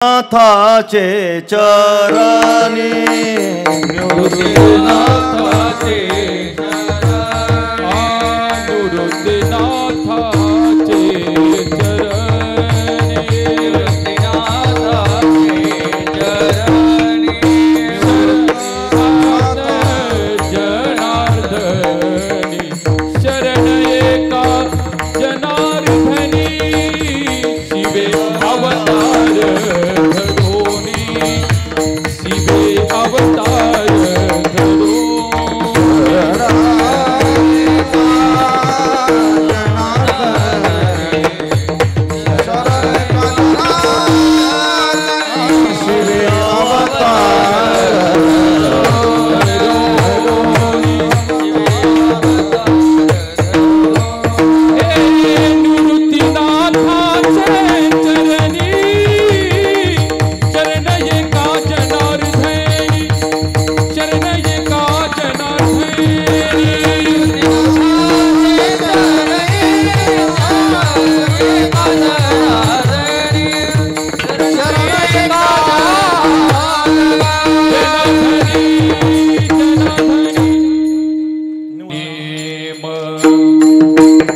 नाथाचे चरणी निवृत्तीनाथाचे निवृत्तीनाथाचे चरणी जनार्दनी शरण एका जनार्दनी शिवे अवतार धरोनी शिवे अवतार धरो शिवे अवतार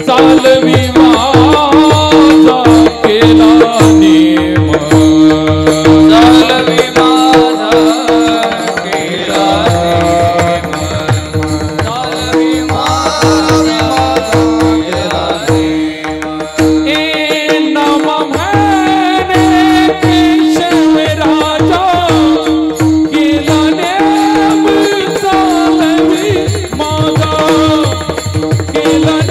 चालवी माझा केला नेम चालवी माझा केला नेम चालवी माझा केला नेम ए नाम म्हणे केशव राजा केला नेम चालवी माझा केला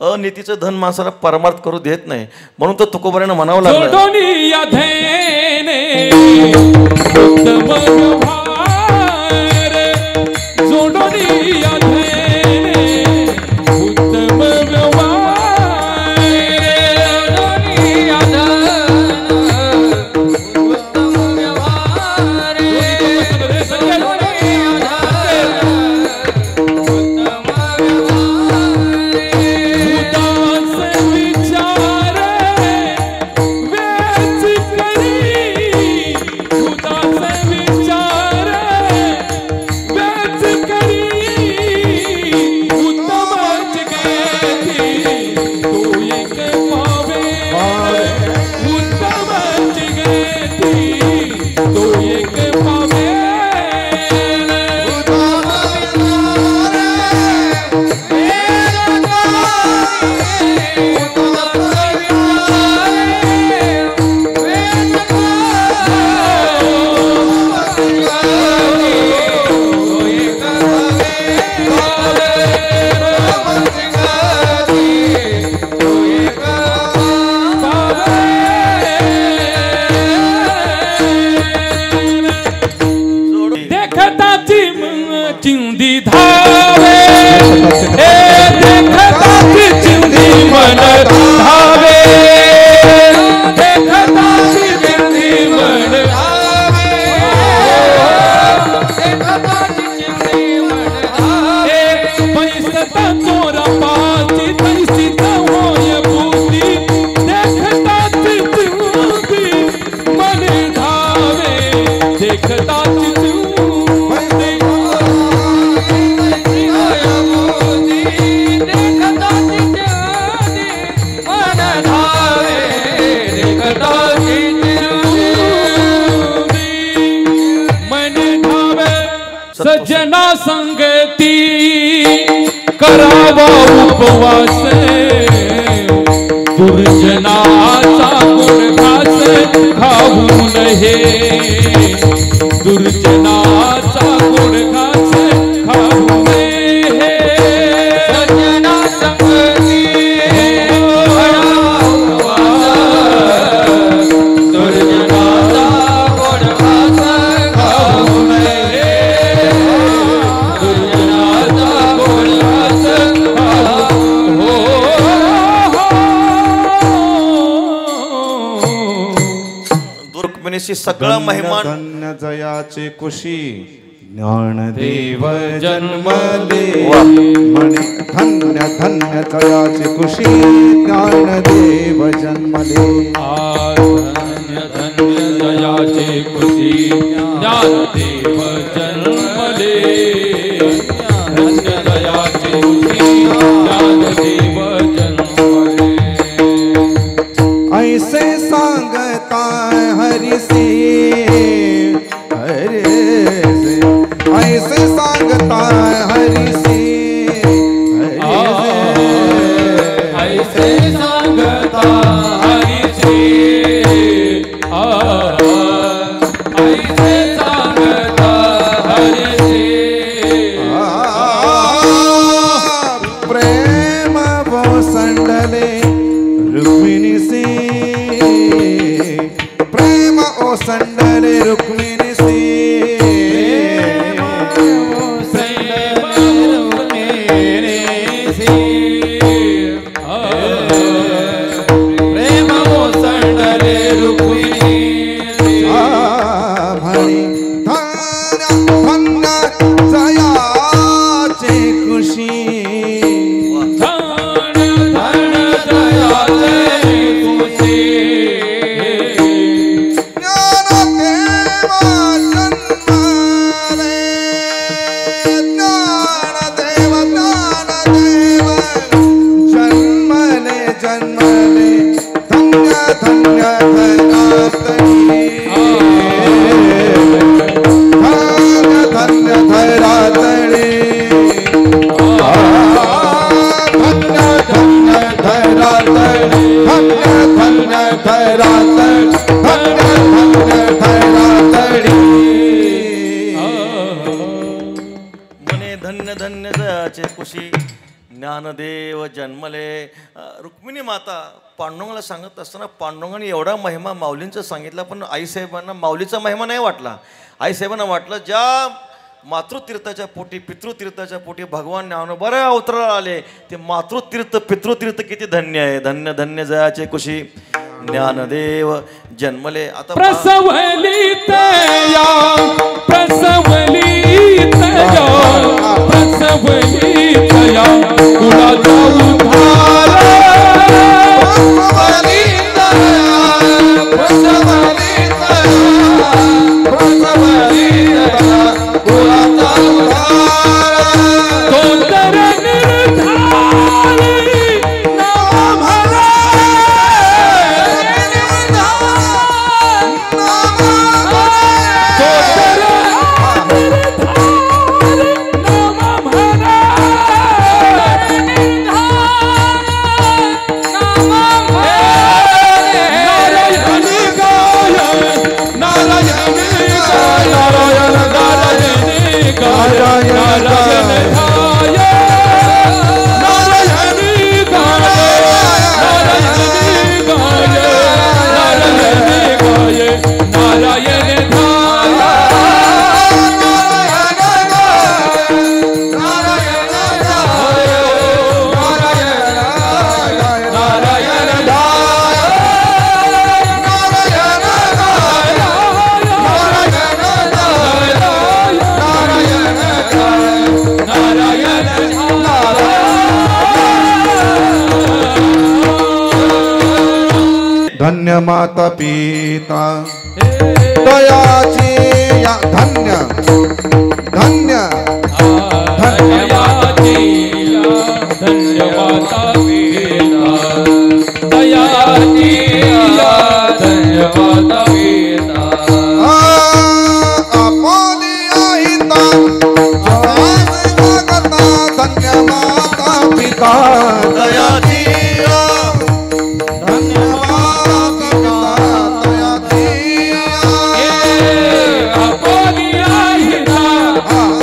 अनितीचं धन माणसाला परमार्थ करू देत नाही, म्हणून तर तुकोबारानं म्हणावं लागलं चिंदी धावे ए देखता चिंदी मन धावे देखता चिंदी मन धावे देखता चिंदी मन धावे पैसता चोरा पाची तैसी होय बुद्धी देखता चिंदी मन धावे देखता सजना संगती करावा उपवास दुर्जनाचा गुण घास खाऊ नये दुर्जनाचा गुण घास खाऊ नये सजना संगती करावा उपवास दुर्जनाचा गुण घास खाऊ नये दुर्जनाचा रुक्मिणीशी सगळा महिमा. धन्य जयाचे कुशी ज्ञानदेव जन्मले म्हणे धन्य धन्य जयाचे कुशी ज्ञानदेव जन्मले. धन्य धन्य जयाचे कुशी ज्ञानदेव जन्मले. धन्य जयाचे कुशी ज्ञानदेव जन्मले. ऐसे सांगता हरिसे ऐसे सांगता हरिसे ऐसे सांगता हरिसे. ऐसे सांगता हरिसे. प्रेम वो संडले रुक्मिणी से प्रेम ओ संडले रुक्मिणी से. ज्ञानदेव जन्मले. रुक्मिणी माता पांडुरंगाला सांगत असताना पांडुरंगाने एवढा महिमा माऊलींचा सांगितला, पण आईसाहेबांना माऊलीचा महिमा नाही वाटला. आईसाहेबांना वाटलं ज्या मातृतीर्थाच्या पोटी पितृतीर्थाच्या पोटी भगवान ज्ञानोबा अवतराला आले ते मातृतीर्थ पितृतीर्थ किती धन्य आहे. धन्य धन्य जयाचे कुशी ज्ञानदेव जन्मले. आता प्रसवलीत या प्रसवलीत या प्रसवलीत या कुळाचा उद्धार. प्रसवलीत या प्रसवलीत या प्रसवलीत या कुळाचा उद्धार. सुंदर निर्धारी नाम हरा. धन्य माता पिता दयाची या धन्य धन्य दयाची धन्य माता पिता दयाची धन्य माता पिता. आपली आईता धन्य माता पिता दयाची धन्य माता पिता दयाची. आपली आईता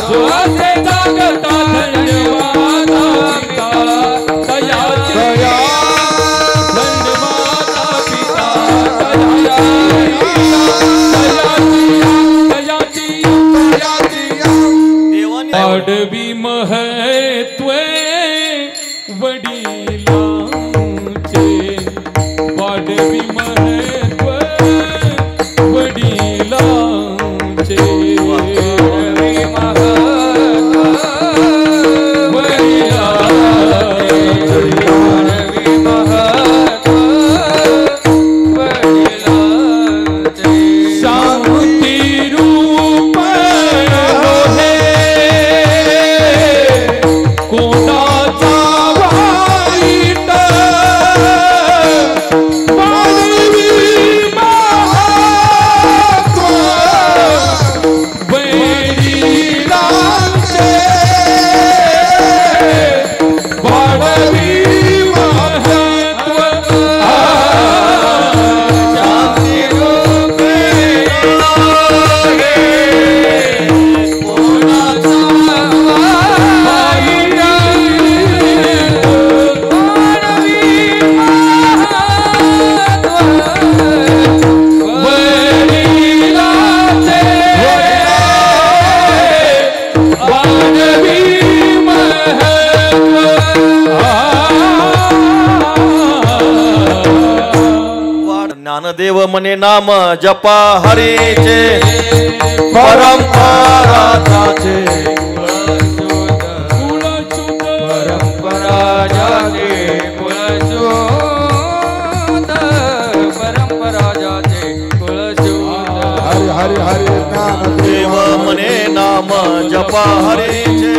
सुहासे जागता धन्य माता पिता दयाची धन्य माता पिता दयाची वाढवी महत्व वडिलांचे. वाढवी महत्व वडिलांचे. देव मने नाम जपा हरीचे परंपरा जाचे परंपरा जाचे कुलशोध परंपरा जाचे कुलशोध हरि हरि हरि ज्ञान देव मने नाम जपा हरीचे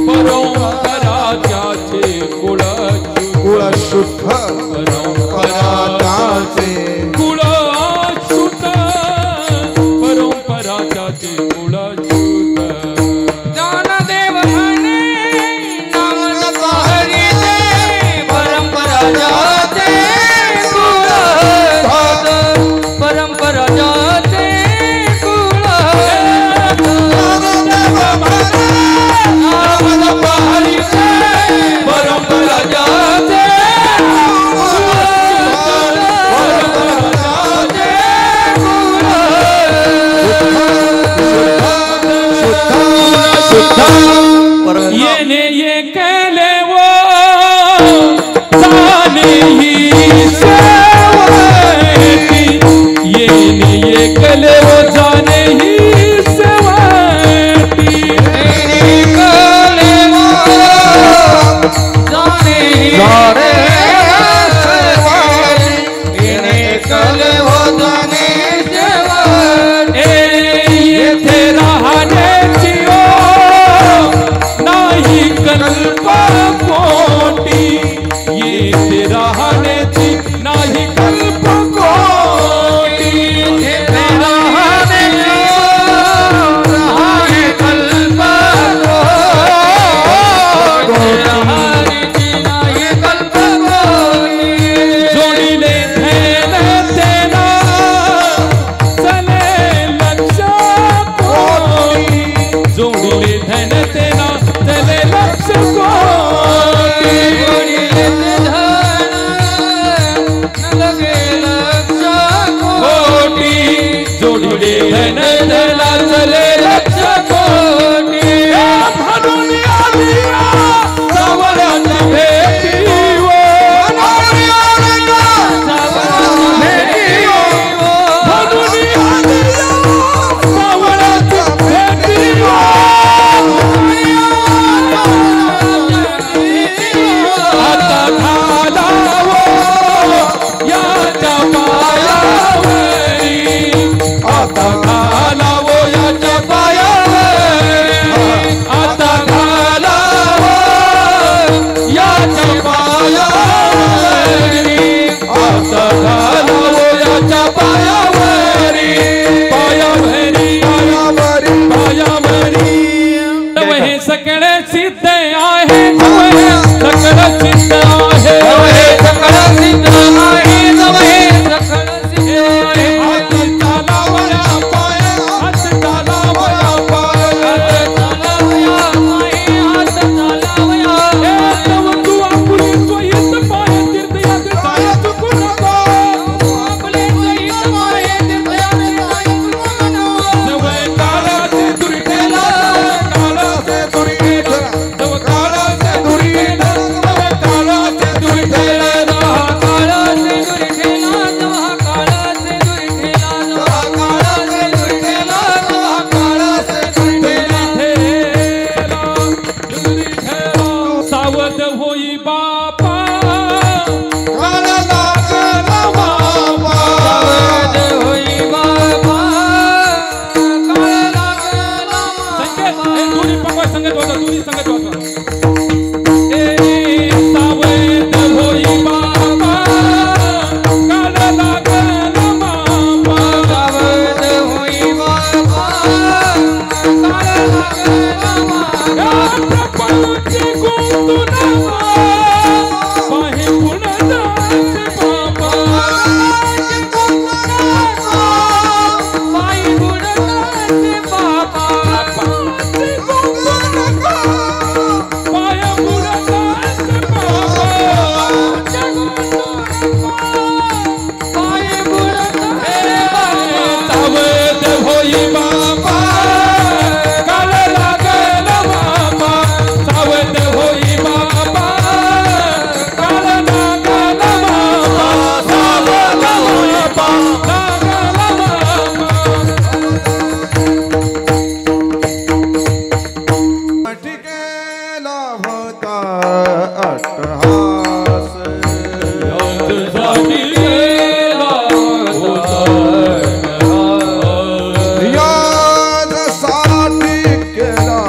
परंपरा जाचे कुळ शुद्ध परंपरा जाचे कुळ शुद्ध परंपरा जाचे कुळ शुद्ध ज्ञानदेव म्हणे नाम जपा हरीचे परंपरा जाचे कुळ शुद्ध परंपरा जाचे कुळ ज्ञानदेव म्हणे नाम जपा हरीचे परंपरा जाचे येने ये केले वो जाने ही सेवाती येने ये केले वो जाने ही सेवाती येने केले वो जाने ही सेवाती येने केले वो जाने सेवाती ये तेरा हाने जियो नाही कल्प कोटी ये तेरा हानेची नाही कल्प कोटी तेरा हानेची नाही कल्प कोटी नाही कल्प कोटी जोडीले धैन तेना चले लक्ष कोटी जोडीले धैन तेना चले लक्ष कोटी जोडीले धन लगे लक्ष कोटी जोडीले धन त्याला चले लक्ष कोटी म्हणून आलिया सावळ्याची भेटी वो म्हणून आलिया सावळ्याची भेटी वो आता घालावो याच्या पायावरी आता घालावो याच्या पायावरी आता घालावो याच्या पायावरी आता घालावो याच्या पायावरी पायावरी पायावरी पायावरी तव हे सगळे सिद्ध आहे तव हे सगळं सिद्ध आहे तव हे सगळं सिद्ध आहे तव हे सगळं सिद्ध आहे हात चालावया पाया हात चालावया पाया हात चालावया पाया हात चालावया हे तव तू आपली स्वहित पाय तीर्थयात जाय चुकू नको आपले स्वहित पाय तीर्थयात जाय चुकू नको जवळ काळाचे दुर्गेला काळाचे दुर्गेला जवळ काळाचे दुर्गेला जवळ काळाचे दुर्गेला काळाचे दुर्गेला जवळ काळाचे दुर्गेला जवळ काळाचे दुर्गेला जवळ काळाचे दुर्गेला ठेला सावध होई बापा काळ लागला बापा सावध होई बापा काळ लागला संकेत हे दोन्ही पकवा संगत होता दोन्ही संगत होता सावध होई बापा काळ लागला बापा सावध होई बापा काळ लागला बापा प्रपंची गुंतुना पाहे गुणदास बापा पाहे गुणदास बापा प्रपंची गुंतुना पाहे गुणदास बापा पाहे गुणदास सावध होई बापा काळ लागला बापा सावध हो केला होता अट्टहास यासाठी केला होता यासाठी केला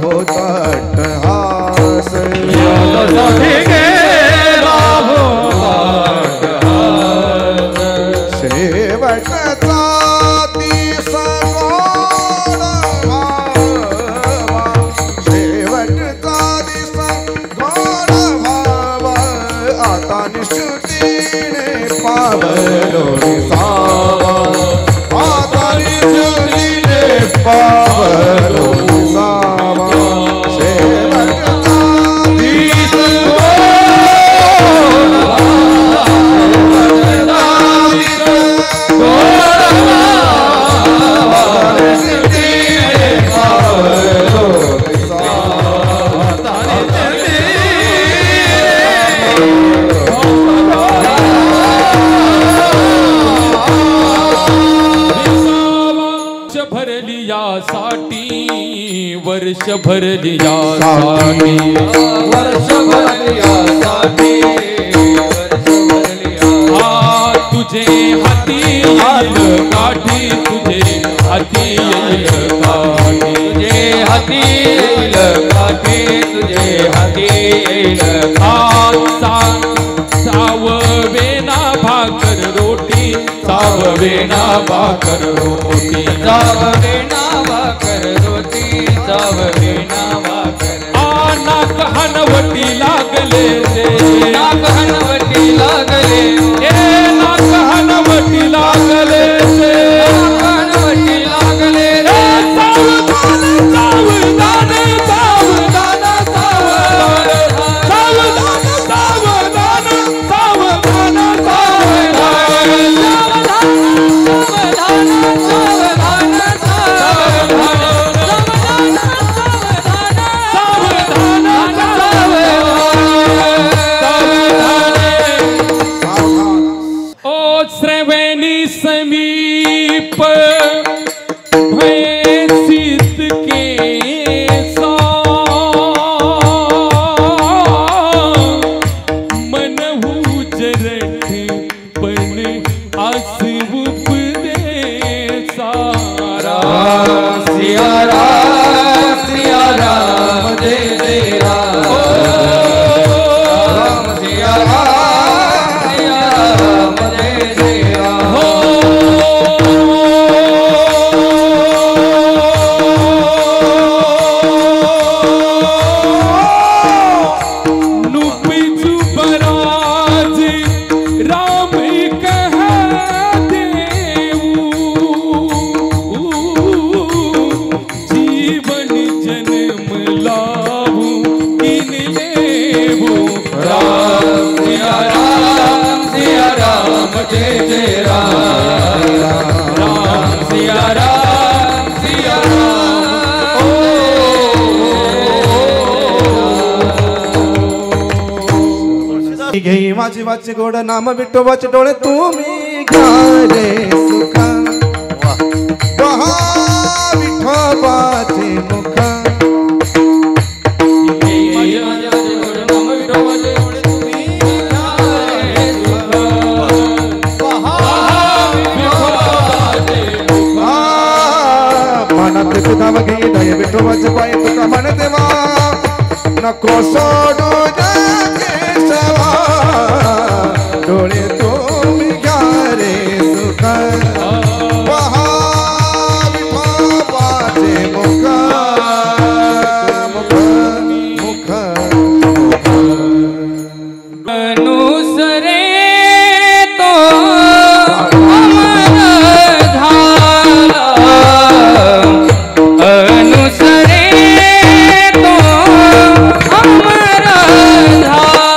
होता अट्टहास यासाठी केला होता शेवटचा दिसा गोड व्हावा शेवटचा दिसा गोड व्हावा आता निश्चितीने पावलो सावा आता निश्चितीने पावलो सावा शेवटचा दिसा भरली यासाठी वर्ष भरली यासाठी वर्ष भरली यासाठी वर्ष भरली हा तुझे हाती येईल काठी तुझे हाती येईल काठी तुझे हाती येईल काठी तुझे हाती येईल साववेना भाकर रोटी साववेना भाकर रोटी जाववेना भाकर रोटी जाववेना भाकर नाक हनवटी लागले रे नाक हनवटी लागले ए नाक हनवटी लागले रे हनवटी लागले रे सावधान सावधान सावधान सावधान सावधान ओ श्रवणी समीप भयसित के मनहु जरठ पण आसवूप दे सारा सिया राम जय जय राम सिया राम जय जय राम हो नुपिचु बराज राम कह देऊ जीवन जन्म लाभू किन लेबू राम सिया राम जय जय राम राम सिया राम घेई माझी वाचे गोड नाम विठोबाचे डोळे तुम्ही घ्या रे सुखा पहा विठोबाचे मुख मनात धाव घेई दय विठोबाचे पाय तुका म्हण देवा नको सोडू केशवा डोळे तुम्ही घ्या रे सुख पहा विठोबाचे मुख मुख मुख अनुसरे तो अमर झाला अनुसरे तो अमर झाला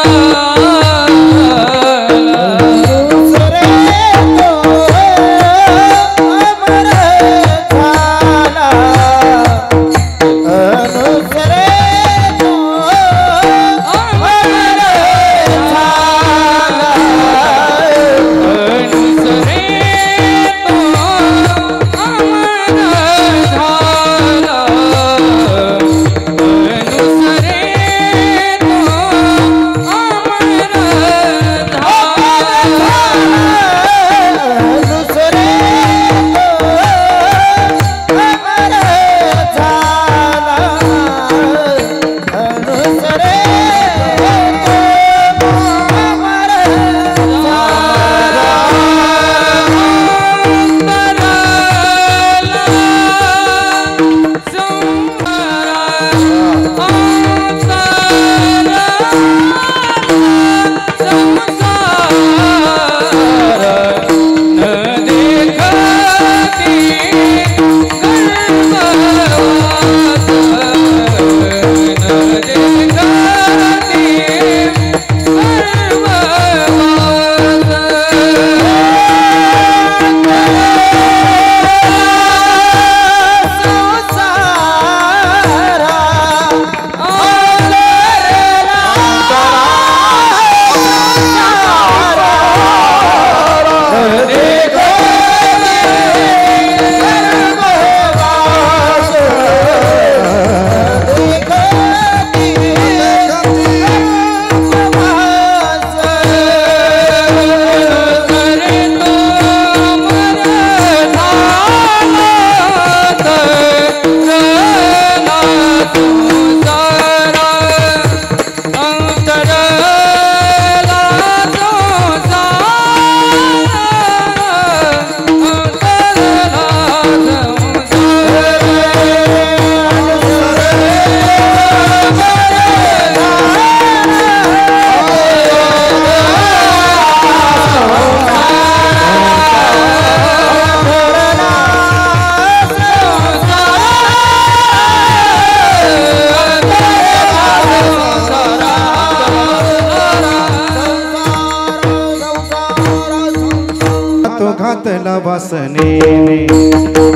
घातला वासनेने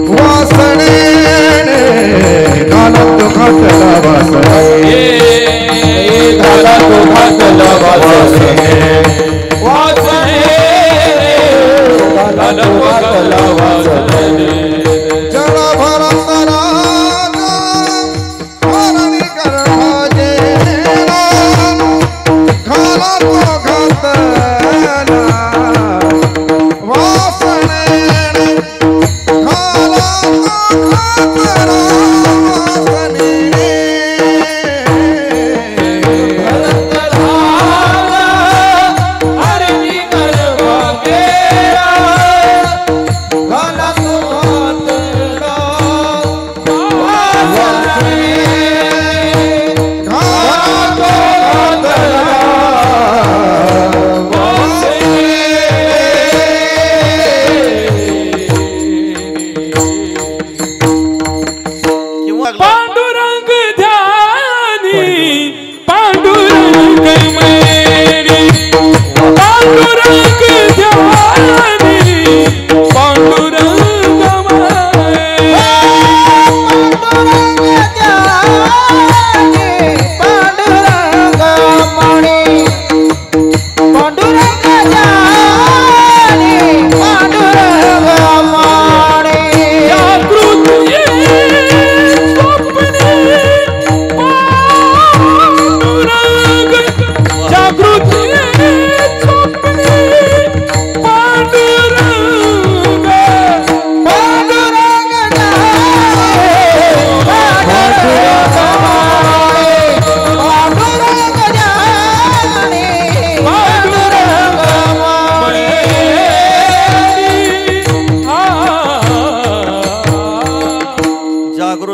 वासनेने गालात घातला वासनेने गालात घातला वासनेने वासने गालात घातला वासनेने जला भरतरा हरणी गर्भाजे घालात घातला वासनेने घालात घातला वासनेने पांडुरंग ध्यानी पांडुरंग मैरी पांडुरंग ध्यानी पांडुरंग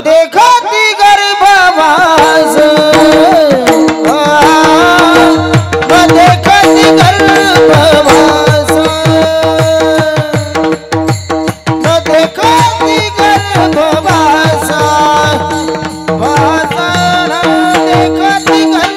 देखती गर्भवास देखती गर्भवास देखती गर्भवास वासन देखती गर्भवास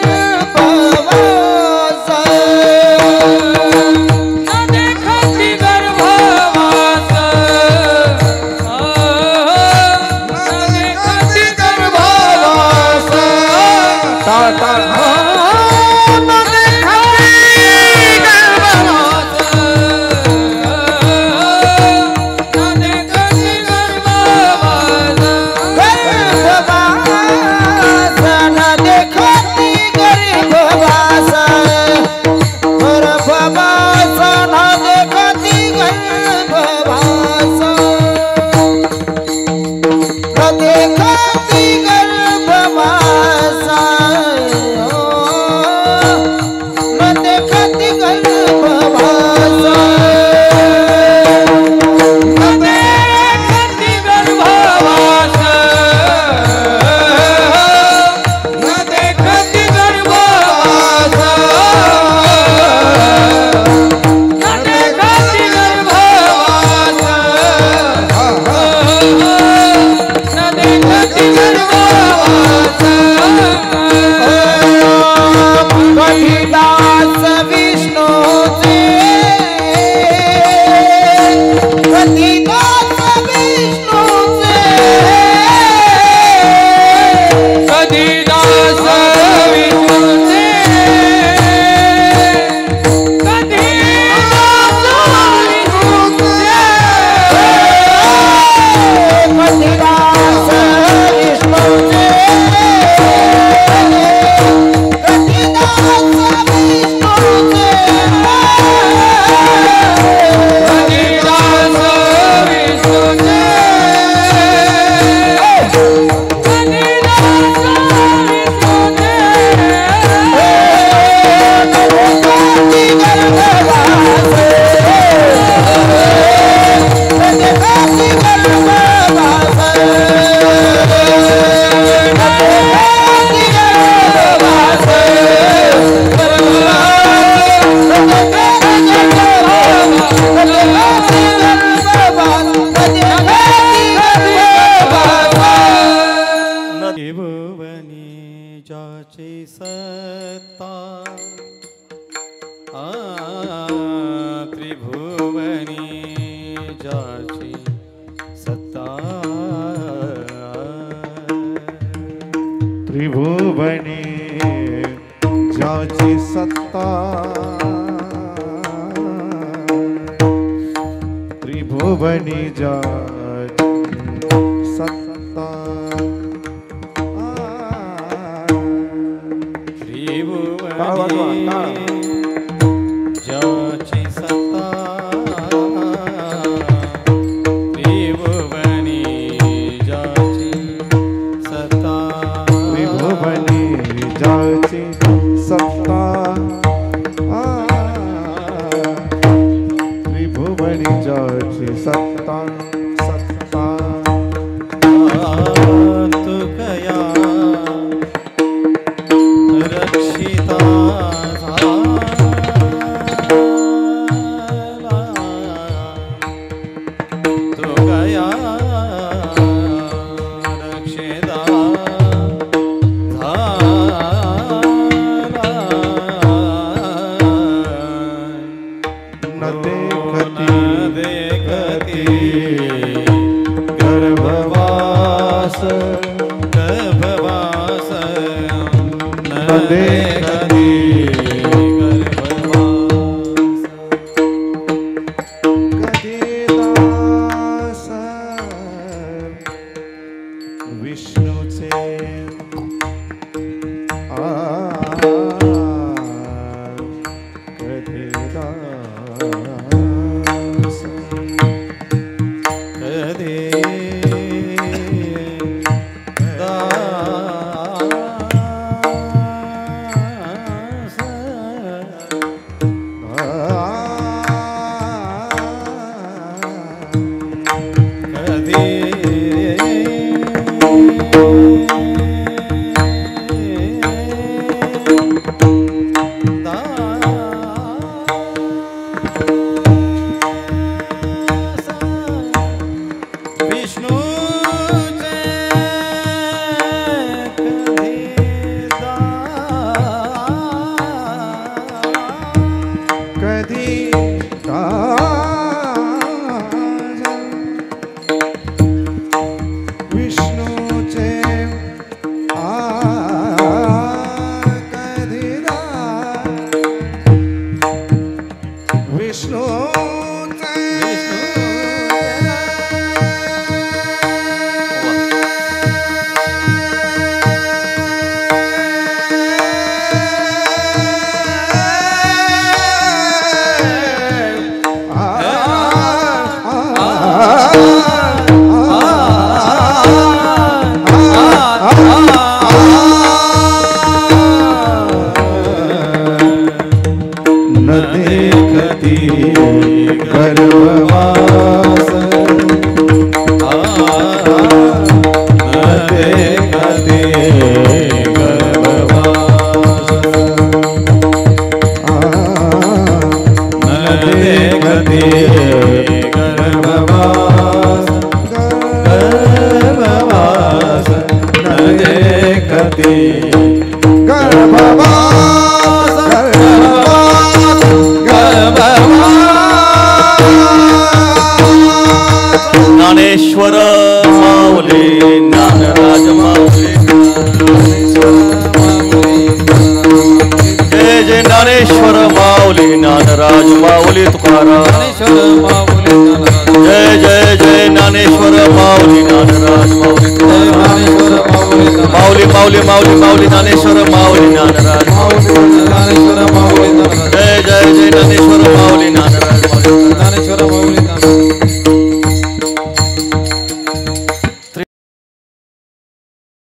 देखती गर्भवास जाची सत्ता त्रिभुवनी ज्याची सत्ता त्रिभुवनी ज्याची सत्ता ज्याची सत्ता त्रिभुवनी ज्याची सत्ता त्रिभुवनी ज्याची सत्ता त्रिभुवनी ज्याची सत्ता सत्ता तू कया रक्षिता तू कया रक्षिता न देखती देखती गर्भवास गर्भवास न देखती गर्भवास कधीदास विष्णूचे कधीदास कधी ज्ञानेश्वर माऊली ज्ञानराज माऊली जय जय ज्ञानेश्वर माऊली ज्ञानराज माऊली तुकाराम जय जय जय ज्ञानेश्वर माऊली ज्ञानराज माऊली माऊली माऊली माऊली माऊली ज्ञानेश्वर माऊली ज्ञानराज जय जय जय ज्ञानेश्वर माऊली ज्ञानराज माऊली